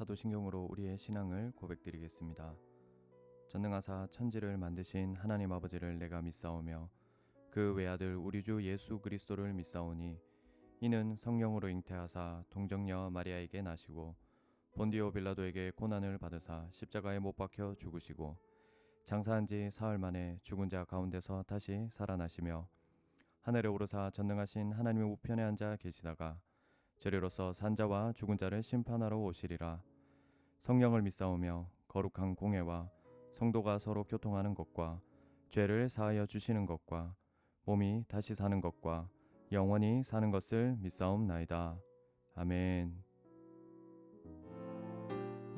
사도신경으로 우리의 신앙을 고백드리겠습니다. 전능하사 천지를 만드신 하나님 아버지를 내가 믿사오며 그 외아들 우리 주 예수 그리스도를 믿사오니 이는 성령으로 잉태하사 동정녀 마리아에게 나시고 본디오 빌라도에게 고난을 받으사 십자가에 못 박혀 죽으시고 장사한 지 사흘 만에 죽은 자 가운데서 다시 살아나시며 하늘에 오르사 전능하신 하나님의 우편에 앉아 계시다가 저리로서 산자와 죽은 자를 심판하러 오시리라. 성령을 믿사오며 거룩한 공회와 성도가 서로 교통하는 것과 죄를 사하여 주시는 것과 몸이 다시 사는 것과 영원히 사는 것을 믿사옵나이다. 아멘.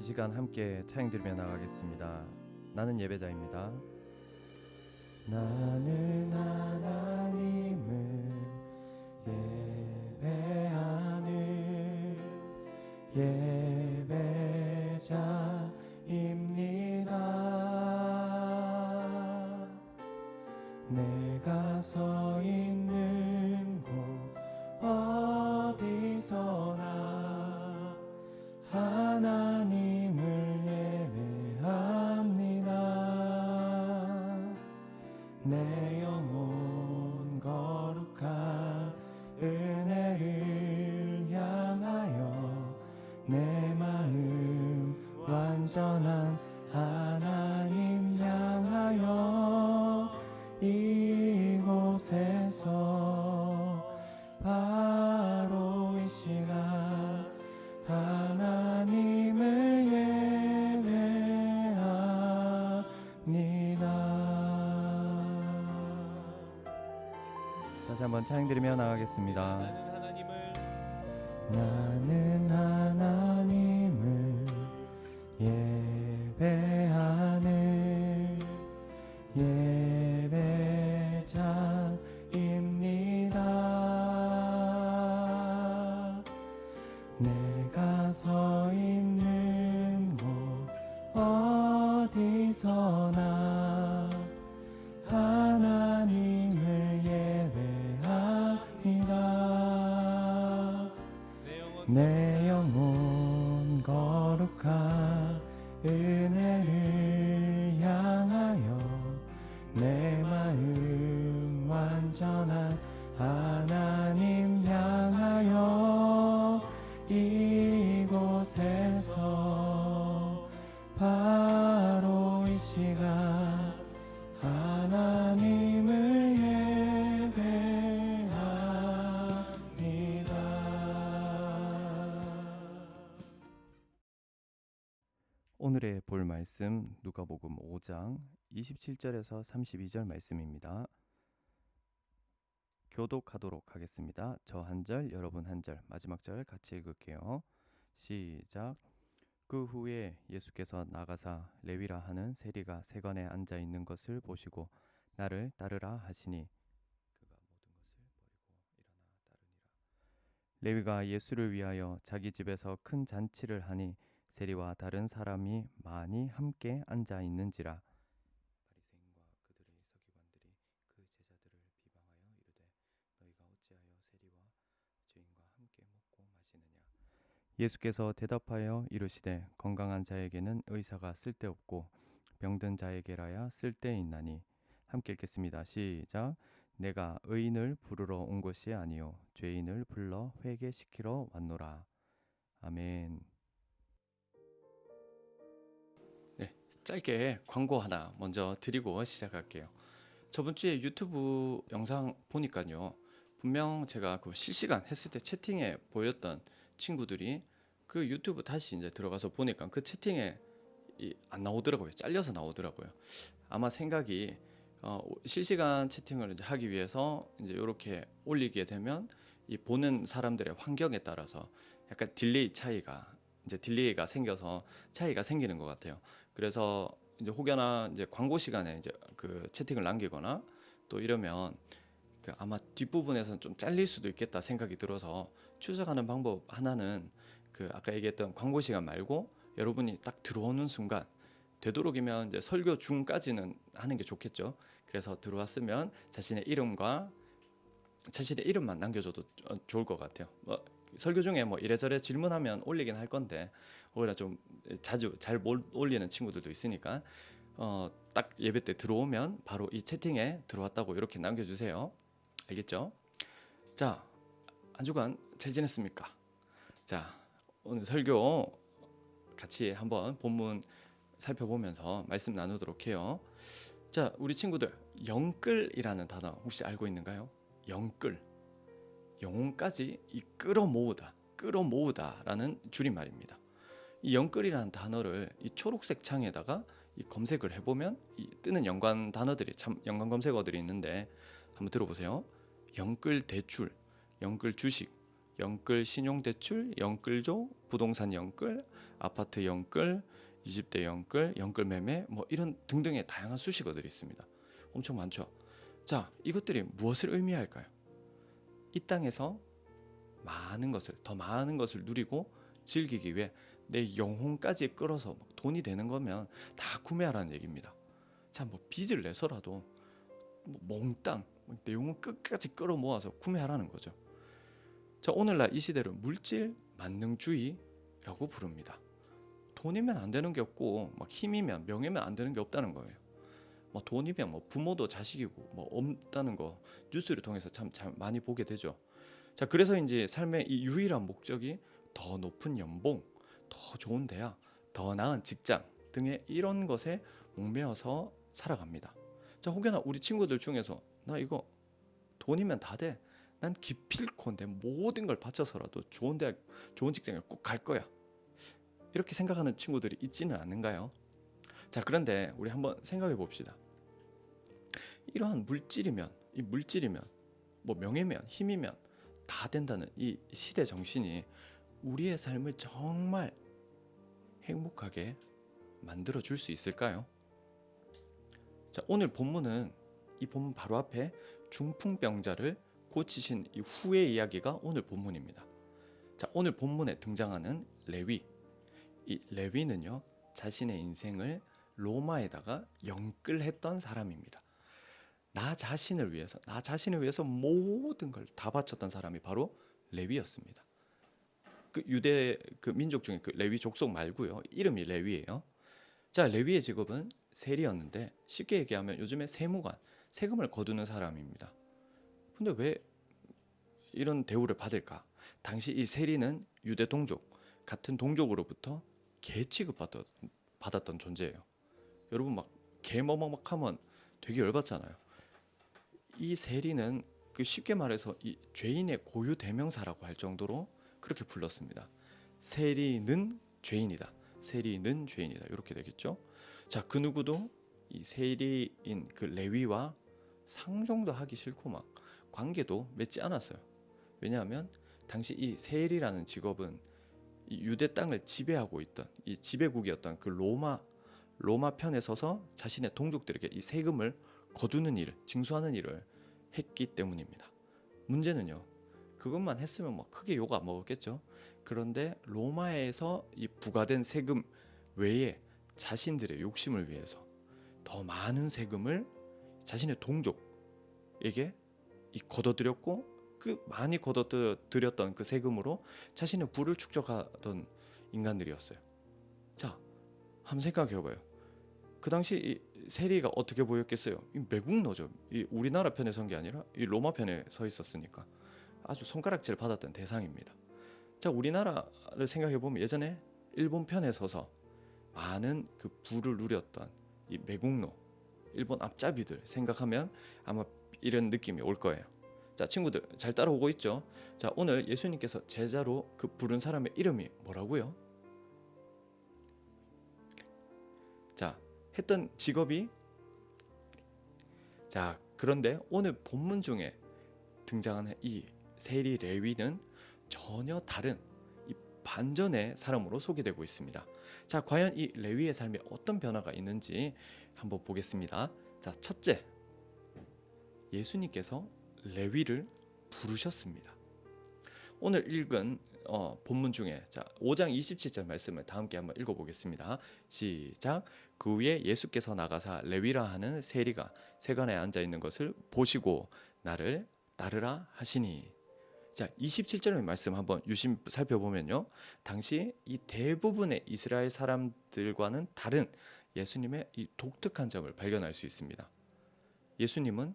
이 시간 함께 찬양 드리며 나가겠습니다. 나는 예배자입니다. 나는 하나님을 예배하는 예배자입니다. 내가 서 있는 곳 어디서나 하나님을 예배합니다. 내 영혼 거룩한 은혜를 향하여 내 마음 완전한 하나님 향하여 이곳에서 바로 이 시간 하나님을 예배합니다. 다시 한번 찬양 드리며 나가겠습니다. 나는 하나님을 예배하는 예배자입니다. 내가 서 있는 곳 어디서나 하나님을 예배합니다. 내 영혼 거룩한 은혜를 향하여 내 마음 완전한 하나님 향하여 이곳에서 바로 이 시간 하나님을 예배합니다. 오늘의 볼 말씀 누가복음 5장 27절에서 32절 말씀입니다. 교독하도록 하겠습니다. 저 한 절, 여러분 한 절, 마지막 절 같이 읽을게요. 시작. 그 후에 예수께서 나가사 레위라 하는 세리가 세관에 앉아 있는 것을 보시고 나를 따르라 하시니 그가 모든 것을 버리고 일어나 따르니라. 레위가 예수를 위하여 자기 집에서 큰 잔치를 하니 세리와 다른 사람이 많이 함께 앉아 있는지라. 바리새인과 그들의 서기관들이 그 제자들을 비방하여 이르되 너희가 어찌하여 세리와 죄인과 함께 먹고 마시느냐. 예수께서 대답하여 이르시되 건강한 자에게는 의사가 쓸데없고 병든 자에게라야 쓸데있나니. 함께 읽겠습니다. 시작. 내가 의인을 부르러 온 것이 아니요 죄인을 불러 회개시키러 왔노라. 아멘. 네, 짧게 광고 하나 먼저 드리고 시작할게요. 저번 주에 유튜브 영상 보니까요, 분명 제가 그 실시간 했을 때 채팅에 보였던 친구들이 그 유튜브 다시 이제 들어가서 보니까 그 채팅에 안 나오더라고요. 잘려서 나오더라고요. 아마 생각이 실시간 채팅을 이제 하기 위해서 이제 이렇게 올리게 되면 이 보는 사람들의 환경에 따라서 약간 딜레이가 생겨서 차이가 생기는 것 같아요. 그래서 이제 혹여나 이제 광고 시간에 이제 그 채팅을 남기거나 또 이러면 그 아마 뒷부분에서는 좀 잘릴 수도 있겠다 생각이 들어서 추적하는 방법 하나는 그 아까 얘기했던 광고 시간 말고 여러분이 딱 들어오는 순간 되도록이면 이제 설교 중까지는 하는 게 좋겠죠. 그래서 들어왔으면 자신의 이름만 남겨줘도 좋을 것 같아요. 설교 중에 뭐 이래저래 질문하면 올리긴 할 건데 오히려 좀 자주 잘 못 올리는 친구들도 있으니까 딱 예배 때 들어오면 바로 이 채팅에 들어왔다고 이렇게 남겨주세요. 알겠죠? 자, 한 주간 잘 지냈습니까? 자, 오늘 설교 같이 한번 본문 살펴보면서 말씀 나누도록 해요. 자, 우리 친구들, 영끌이라는 단어 혹시 알고 있는가요? 영끌, 영혼까지 이 끌어모으다라는 줄임말입니다. 이 영끌이라는 단어를 이 초록색 창에다가 이 검색을 해보면 이 뜨는 연관 단어들이 참 연관 검색어들이 있는데 한번 들어보세요. 영끌 대출, 영끌 주식, 영끌 신용대출, 영끌조, 부동산 영끌, 아파트 영끌, 20대 영끌, 영끌 매매 뭐 이런 등등의 다양한 수식어들이 있습니다. 엄청 많죠. 자, 이것들이 무엇을 의미할까요? 이 땅에서 더 많은 것을 누리고 즐기기 위해 내 영혼까지 끌어서 돈이 되는 거면 다 구매하라는 얘기입니다. 자, 뭐 빚을 내서라도 몽땅 내 영혼 끝까지 끌어모아서 구매하라는 거죠. 자, 오늘날 이 시대를 물질 만능주의라고 부릅니다. 돈이면 안 되는 게 없고 막 힘이면 명예면 안 되는 게 없다는 거예요. 뭐 돈이면 뭐 부모도 자식이고 뭐 없다는 거 뉴스를 통해서 참 많이 보게 되죠. 자, 그래서 이제 삶의 이 유일한 목적이 더 높은 연봉, 더 좋은 대학, 더 나은 직장 등의 이런 것에 목매어서 살아갑니다. 자, 혹여나 우리 친구들 중에서 나 이거 돈이면 다 돼. 난 기필코 내 모든 걸 바쳐서라도 좋은 대학, 좋은 직장에 꼭 갈 거야. 이렇게 생각하는 친구들이 있지는 않는가요? 자, 그런데 우리 한번 생각해 봅시다. 이러한 물질이면 뭐 명예면 힘이면 다 된다는 이 시대 정신이 우리의 삶을 정말 행복하게 만들어 줄 수 있을까요? 자, 오늘 본문은 이 본문 바로 앞에 중풍병자를 고치신 이후의 이야기가 오늘 본문입니다. 자, 오늘 본문에 등장하는 레위, 이 레위는요 자신의 인생을 로마에다가 영끌했던 사람입니다. 나 자신을 위해서 모든 걸 다 바쳤던 사람이 바로 레위였습니다. 그 유대 그 민족 중에 그 레위 족속 말고요, 이름이 레위예요. 자, 레위의 직업은 세리였는데 쉽게 얘기하면 요즘에 세무관, 세금을 거두는 사람입니다. 근데 왜 이런 대우를 받을까? 당시 이 세리는 유대 동족, 같은 동족으로부터 개 취급받았던 존재예요. 여러분 막 개머먹먹하면 되게 열받잖아요. 이 세리는 그 쉽게 말해서 이 죄인의 고유 대명사라고 할 정도로 그렇게 불렀습니다. 세리는 죄인이다. 세리는 죄인이다. 이렇게 되겠죠. 자, 그 누구도 이 세리인 그 레위와 상종도 하기 싫고 막 관계도 맺지 않았어요. 왜냐하면 당시 이 세리라는 직업은 이 유대 땅을 지배하고 있던 이 지배국이었던 그 로마 편에 서서 자신의 동족들에게 이 세금을 거두는 일, 징수하는 일을 했기 때문입니다. 문제는요, 그것만 했으면 뭐 크게 욕 안 먹었겠죠. 그런데 로마에서 이 부과된 세금 외에 자신들의 욕심을 위해서 더 많은 세금을 자신의 동족에게 걷어들였고, 그 많이 걷어들였던 그 세금으로 자신의 부를 축적하던 인간들이었어요. 자, 한번 생각해봐요. 그 당시 이 세리가 어떻게 보였겠어요? 이 매국노죠. 이 우리나라 편에 선 게 아니라 이 로마 편에 서 있었으니까 아주 손가락질 받았던 대상입니다. 자, 우리나라를 생각해보면 예전에 일본 편에 서서 많은 그 부를 누렸던 이 매국노, 일본 앞잡이들 생각하면 아마 이런 느낌이 올 거예요. 자, 친구들 잘 따라오고 있죠? 자, 오늘 예수님께서 제자로 그 부른 사람의 이름이 뭐라고요? 자, 했던 직업이, 자, 그런데 오늘 본문 중에 등장하는 이 세리 레위는 전혀 다른 이 반전의 사람으로 소개되고 있습니다. 자, 과연 이 레위의 삶에 어떤 변화가 있는지 한번 보겠습니다. 자, 첫째, 예수님께서 레위를 부르셨습니다. 오늘 읽은 본문 중에 자 5장 27절 말씀을 다 함께 한번 읽어보겠습니다. 시작. 그 후에 예수께서 나가사 레위라 하는 세리가 세관에 앉아 있는 것을 보시고 나를 따르라 하시니. 자, 27절의 말씀 한번 유심 살펴보면요. 당시 이 대부분의 이스라엘 사람들과는 다른 예수님의 이 독특한 점을 발견할 수 있습니다. 예수님은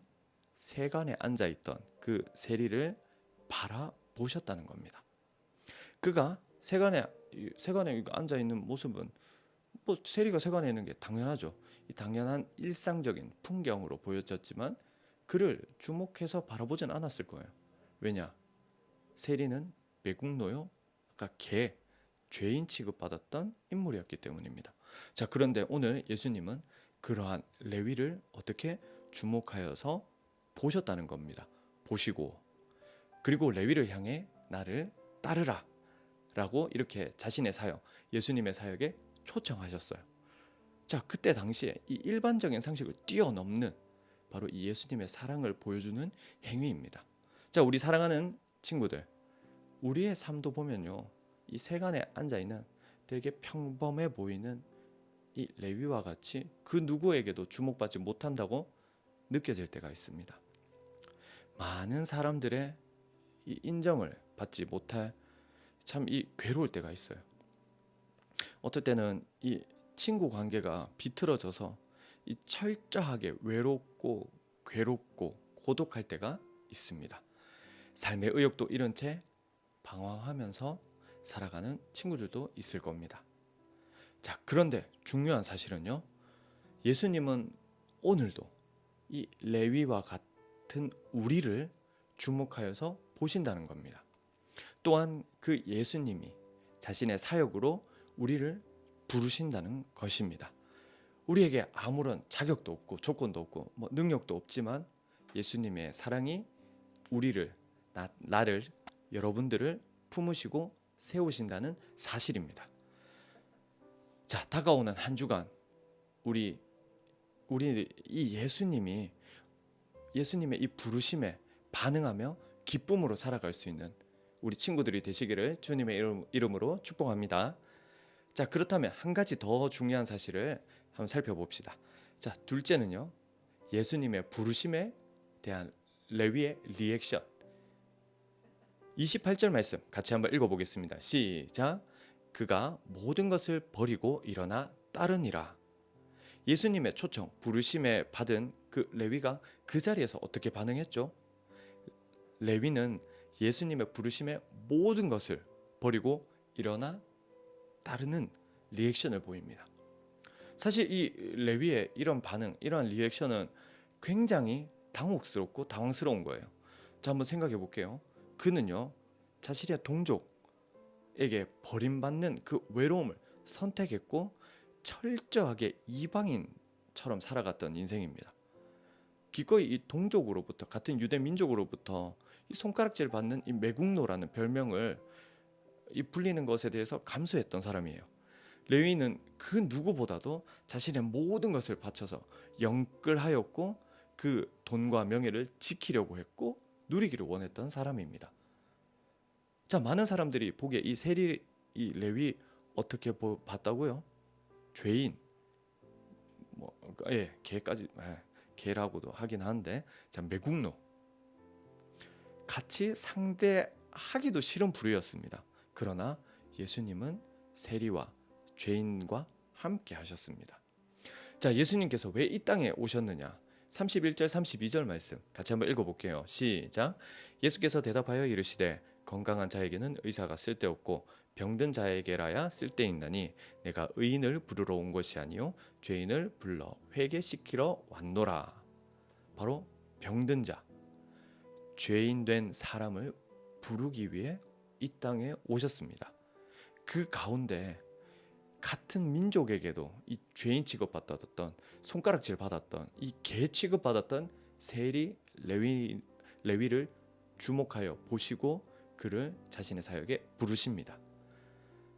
세간에 앉아 있던 그 세리를 바라보셨다는 겁니다. 그가 세간에 앉아 있는 모습은 뭐 세리가 세간에 있는 게 당연하죠. 이 당연한 일상적인 풍경으로 보여졌지만 그를 주목해서 바라보진 않았을 거예요. 왜냐? 세리는 매국노요, 아까 죄인 취급받았던 인물이었기 때문입니다. 자, 그런데 오늘 예수님은 그러한 레위를 어떻게 주목하여서 보셨다는 겁니다. 보시고 그리고 레위를 향해 나를 따르라 라고 이렇게 자신의 사역, 예수님의 사역에 초청하셨어요. 자, 그때 당시에 이 일반적인 상식을 뛰어넘는 바로 이 예수님의 사랑을 보여주는 행위입니다. 자, 우리 사랑하는 친구들, 우리의 삶도 보면요, 이 세간에 앉아있는 되게 평범해 보이는 이 레위와 같이 그 누구에게도 주목받지 못한다고 느껴질 때가 있습니다. 많은 사람들의 이 인정을 받지 못할 참 이 괴로울 때가 있어요. 어떨 때는 이 친구 관계가 비틀어져서 이 철저하게 외롭고 괴롭고 고독할 때가 있습니다. 삶의 의욕도 잃은 채 방황하면서 살아가는 친구들도 있을 겁니다. 자, 그런데 중요한 사실은요, 예수님은 오늘도 이 레위와 같은 우리를 주목하여서 보신다는 겁니다. 또한 그 예수님이 자신의 사역으로 우리를 부르신다는 것입니다. 우리에게 아무런 자격도 없고 조건도 없고 능력도 없지만 예수님의 사랑이 우리를, 나를, 여러분들을 품으시고 세우신다는 사실입니다. 자, 다가오는 한 주간 우리 이 예수님의 이 부르심에 반응하며 기쁨으로 살아갈 수 있는 우리 친구들이 되시기를 주님의 이름으로 축복합니다. 자, 그렇다면 한 가지 더 중요한 사실을 한번 살펴봅시다. 자, 둘째는요, 예수님의 부르심에 대한 레위의 리액션. 28절 말씀 같이 한번 읽어보겠습니다. 시작. 그가 모든 것을 버리고 일어나 따르니라. 예수님의 초청, 부르심에 받은 그 레위가 그 자리에서 어떻게 반응했죠? 레위는 예수님의 부르심에 모든 것을 버리고 일어나 따르는 리액션을 보입니다. 사실 이 레위의 이런 반응, 이러한 리액션은 굉장히 당혹스럽고 당황스러운 거예요. 자, 한번 생각해 볼게요. 그는요, 자신의 동족에게 버림받는 그 외로움을 선택했고 철저하게 이방인처럼 살아갔던 인생입니다. 기꺼이 이 동족으로부터, 같은 유대 민족으로부터 이 손가락질 받는 이 매국노라는 별명을 이 불리는 것에 대해서 감수했던 사람이에요. 레위는 그 누구보다도 자신의 모든 것을 바쳐서 영끌하였고 그 돈과 명예를 지키려고 했고 누리기를 원했던 사람입니다. 자, 많은 사람들이 보기에 이 세리, 이 레위 어떻게 봤다고요? 죄인, 개까지, 개라고도 하긴 하는데, 자, 매국노, 같이 상대하기도 싫은 부류였습니다. 그러나 예수님은 세리와 죄인과 함께 하셨습니다. 자, 예수님께서 왜 이 땅에 오셨느냐? 31절 32절 말씀 같이 한번 읽어볼게요. 시작. 예수께서 대답하여 이르시되 건강한 자에게는 의사가 쓸데없고 병든 자에게라야 쓸데있나니 내가 의인을 부르러 온 것이 아니요 죄인을 불러 회개시키러 왔노라. 바로 병든 자, 죄인 된 사람을 부르기 위해 이 땅에 오셨습니다. 그 가운데 같은 민족에게도 이 죄인 취급받았던, 손가락질 받았던, 이 개 취급받았던 세리 레위를 주목하여 보시고 그를 자신의 사역에 부르십니다.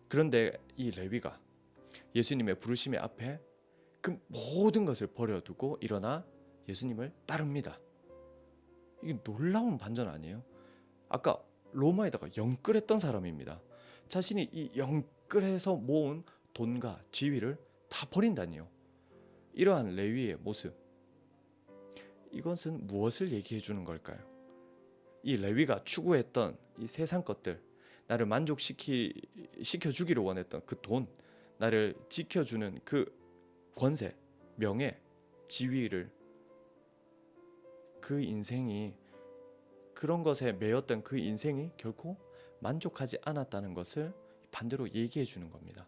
그런데 이 레위가 예수님의 부르심의 앞에 그 모든 것을 버려두고 일어나 예수님을 따릅니다. 이게 놀라운 반전 아니에요? 아까 로마에다가 영끌했던 사람입니다. 자신이 이 영끌해서 모은 돈과 지위를 다 버린다니요. 이러한 레위의 모습, 이것은 무엇을 얘기해 주는 걸까요? 이 레위가 추구했던 이 세상 것들, 나를 시켜주기를 원했던 그 돈, 나를 지켜주는 그 권세, 명예, 지위를, 그 인생이, 그런 것에 매였던 그 인생이 결코 만족하지 않았다는 것을 반대로 얘기해 주는 겁니다.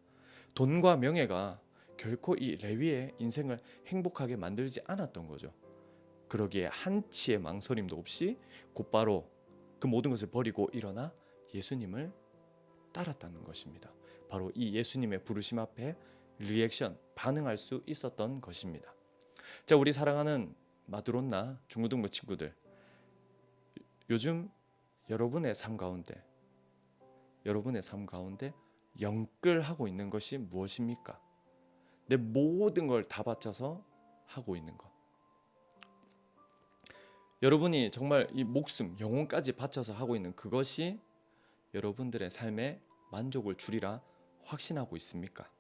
돈과 명예가 결코 이 레위의 인생을 행복하게 만들지 않았던 거죠. 그러기에 한치의 망설임도 없이 곧바로 그 모든 것을 버리고 일어나 예수님을 따랐다는 것입니다. 바로 이 예수님의 부르심 앞에 리액션, 반응할 수 있었던 것입니다. 자, 우리 사랑하는 마드론나 중고등부 친구들, 요즘 여러분의 삶 가운데 영끌하고 있는 것이 무엇입니까? 내 모든 걸 다 바쳐서 하고 있는 것. 여러분이 정말 이 목숨, 영혼까지 바쳐서 하고 있는 그것이 여러분들의 삶에 만족을 주리라 확신하고 있습니까?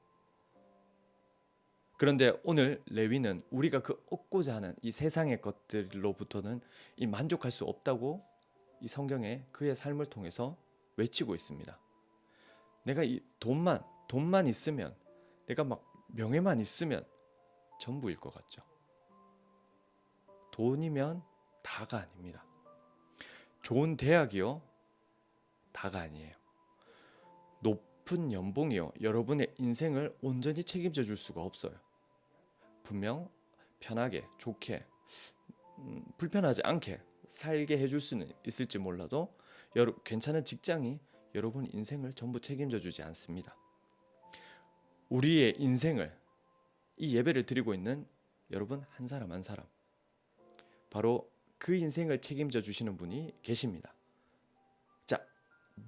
그런데 오늘 레위는 우리가 그 얻고자 하는 이 세상의 것들로부터는 이 만족할 수 없다고 이 성경에 그의 삶을 통해서 외치고 있습니다. 내가 이 돈만 있으면, 내가 막 명예만 있으면 전부일 것 같죠. 돈이면 다가 아닙니다. 좋은 대학이요, 다가 아니에요. 높은 연봉이요, 여러분의 인생을 온전히 책임져 줄 수가 없어요. 분명 편하게, 좋게, 불편하지 않게 살게 해줄 수는 있을지 몰라도 괜찮은 직장이 여러분 인생을 전부 책임져 주지 않습니다. 우리의 인생을, 이 예배를 드리고 있는 여러분 한 사람 한 사람, 바로 그 인생을 책임져 주시는 분이 계십니다. 자,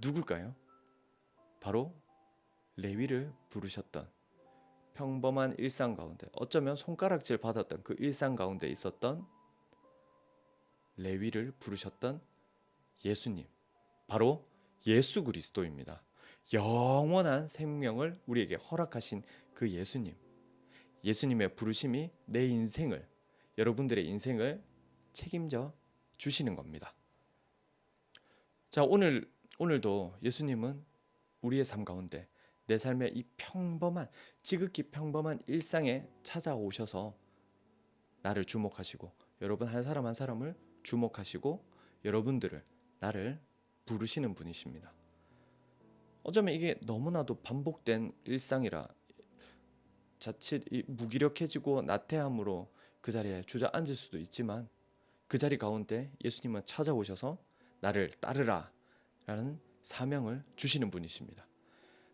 누굴까요? 바로 레위를 부르셨던, 평범한 일상 가운데, 어쩌면 손가락질 받았던 그 일상 가운데 있었던 레위를 부르셨던 예수님, 바로 예수 그리스도입니다. 영원한 생명을 우리에게 허락하신 그 예수님, 예수님의 부르심이 내 인생을, 여러분들의 인생을 책임져 주시는 겁니다. 자, 오늘도 예수님은 우리의 삶 가운데, 내 삶의 이 평범한, 지극히 평범한 일상에 찾아오셔서 나를 주목하시고, 여러분 한 사람 한 사람을 주목하시고, 여러분들을, 나를 부르시는 분이십니다. 어쩌면 이게 너무나도 반복된 일상이라 자칫 무기력해지고 나태함으로 그 자리에 주저앉을 수도 있지만, 그 자리 가운데 예수님은 찾아오셔서 나를 따르라 라는 사명을 주시는 분이십니다.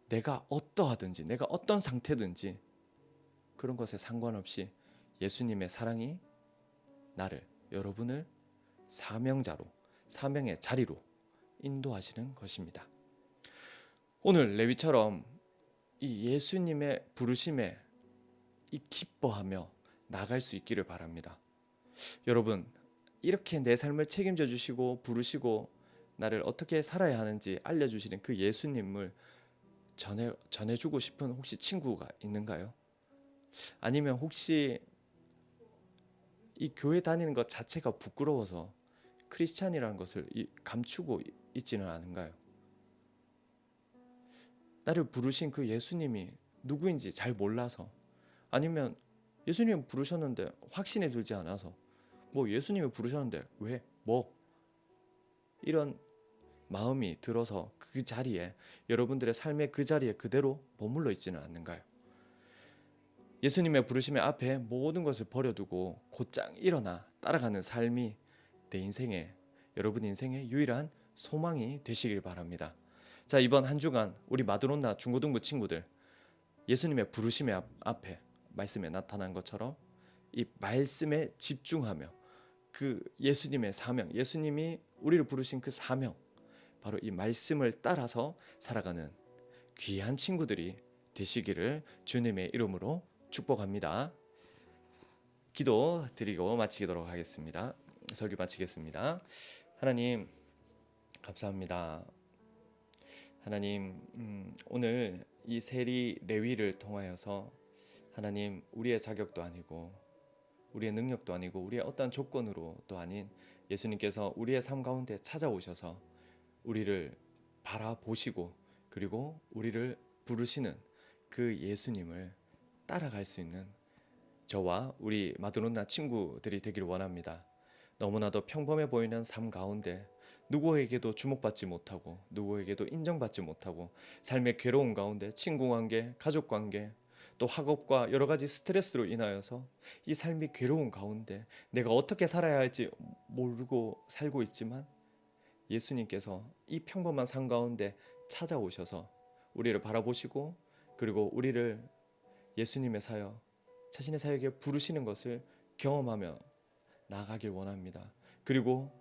내가 어떠하든지, 내가 어떤 상태든지 그런 것에 상관없이 예수님의 사랑이 나를, 여러분을 사명자로, 사명의 자리로 인도하시는 것입니다. 오늘 레위처럼 이 예수님의 부르심에 이 기뻐하며 나갈 수 있기를 바랍니다. 여러분, 이렇게 내 삶을 책임져 주시고 부르시고 나를 어떻게 살아야 하는지 알려주시는 그 예수님을 전해주고 싶은 혹시 친구가 있는가요? 아니면 혹시 이 교회 다니는 것 자체가 부끄러워서 크리스찬이라는 것을 감추고 있지는 않은가요? 나를 부르신 그 예수님이 누구인지 잘 몰라서, 아니면 예수님 부르셨는데 확신이 들지 않아서, 뭐 예수님이 부르셨는데 왜? 뭐? 이런 마음이 들어서 그 자리에, 여러분들의 삶의 그 자리에 그대로 머물러 있지는 않는가요? 예수님의 부르심의 앞에 모든 것을 버려두고 곧장 일어나 따라가는 삶이 내 인생의, 여러분 인생의 유일한 소망이 되시길 바랍니다. 자, 이번 한 주간 우리 마드론나 중고등부 친구들, 예수님의 부르심의 앞에 말씀에 나타난 것처럼 이 말씀에 집중하며 그 예수님의 사명, 예수님이 우리를 부르신 그 사명, 바로 이 말씀을 따라서 살아가는 귀한 친구들이 되시기를 주님의 이름으로 축복합니다. 기도 드리고 마치도록 하겠습니다. 설교 마치겠습니다. 하나님 감사합니다. 하나님, 오늘 이 세리 레위를 통하여서 하나님, 우리의 자격도 아니고 우리의 능력도 아니고 우리의 어떠한 조건으로도 아닌 예수님께서 우리의 삶 가운데 찾아오셔서 우리를 바라보시고 그리고 우리를 부르시는 그 예수님을 따라갈 수 있는 저와 우리 마드론나 친구들이 되기를 원합니다. 너무나도 평범해 보이는 삶 가운데 누구에게도 주목받지 못하고 누구에게도 인정받지 못하고 삶의 괴로운 가운데 친구 관계, 가족 관계, 또 학업과 여러 가지 스트레스로 인하여서 이 삶이 괴로운 가운데 내가 어떻게 살아야 할지 모르고 살고 있지만 예수님께서 이 평범한 삶 가운데 찾아오셔서 우리를 바라보시고 그리고 우리를 예수님의 사역, 자신의 사역에 부르시는 것을 경험하며 나아가길 원합니다. 그리고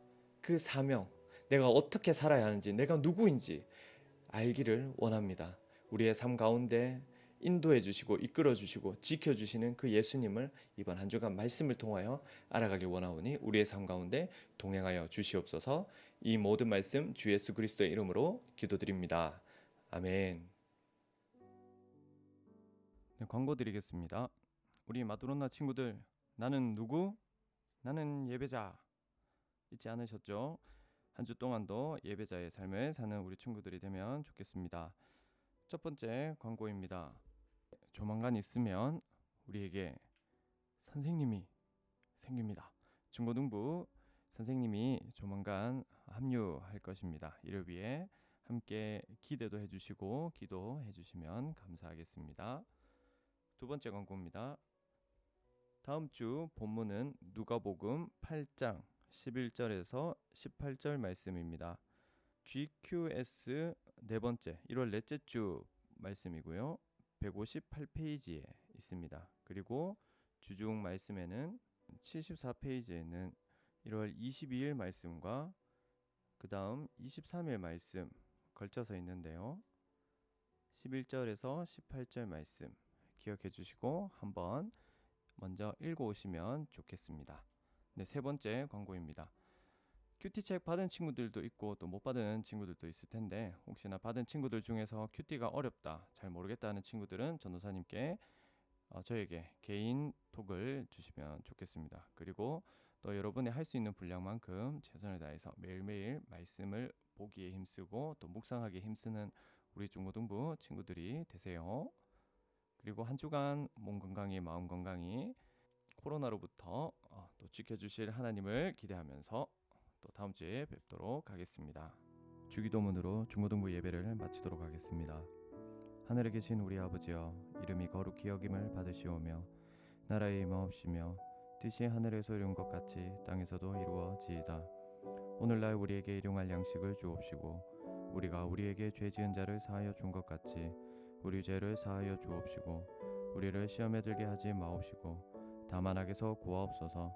그 사명, 내가 어떻게 살아야 하는지, 내가 누구인지 알기를 원합니다. 우리의 삶 가운데 인도해 주시고 이끌어 주시고 지켜 주시는 그 예수님을 이번 한 주간 말씀을 통하여 알아가길 원하오니 우리의 삶 가운데 동행하여 주시옵소서. 이 모든 말씀 주 예수 그리스도의 이름으로 기도드립니다. 아멘. 네, 광고 드리겠습니다. 우리 마드론나 친구들, 나는 누구? 나는 예배자. 잊지 않으셨죠? 한 주 동안도 예배자의 삶을 사는 우리 친구들이 되면 좋겠습니다. 첫 번째 광고입니다. 조만간 있으면 우리에게 선생님이 생깁니다. 중고등부 선생님이 조만간 합류할 것입니다. 이를 위해 함께 기대도 해주시고 기도해 주시면 감사하겠습니다. 두 번째 광고입니다. 다음 주 본문은 누가복음 8장 11절에서 18절 말씀입니다. GQS 네 번째 1월 넷째 주 말씀이고요. 158페이지에 있습니다. 그리고 주중 말씀에는 74페이지에는 1월 22일 말씀과 그 다음 23일 말씀 걸쳐서 있는데요. 11절에서 18절 말씀 기억해 주시고 한번 먼저 읽어오시면 좋겠습니다. 네, 세 번째 광고입니다. 큐티책 받은 친구들도 있고 또 못 받은 친구들도 있을 텐데 혹시나 받은 친구들 중에서 큐티가 어렵다, 잘 모르겠다는 친구들은 전도사님께 저에게 개인 톡을 주시면 좋겠습니다. 그리고 또 여러분이 할 수 있는 분량만큼 최선을 다해서 매일매일 말씀을 보기에 힘쓰고 또 묵상하기에 힘쓰는 우리 중고등부 친구들이 되세요. 그리고 한 주간 몸 건강히 마음 건강히 코로나로부터 또 지켜주실 하나님을 기대하면서 또 다음 주에 뵙도록 하겠습니다. 주기도문으로 중고등부 예배를 마치도록 하겠습니다. 하늘에 계신 우리 아버지여, 이름이 거룩히 여김을 받으시오며 나라의 임하옵시며 뜻이 하늘에서 이룬 것 같이 땅에서도 이루어지이다. 오늘날 우리에게 일용할 양식을 주옵시고 우리가 우리에게 죄 지은 자를 사하여 준 것 같이 우리 죄를 사하여 주옵시고 우리를 시험에 들게 하지 마옵시고 다만 악에서 구하옵소서.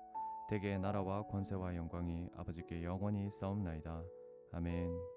대개의 나라와 권세와 영광이 아버지께 영원히 있사옵나이다. 아멘.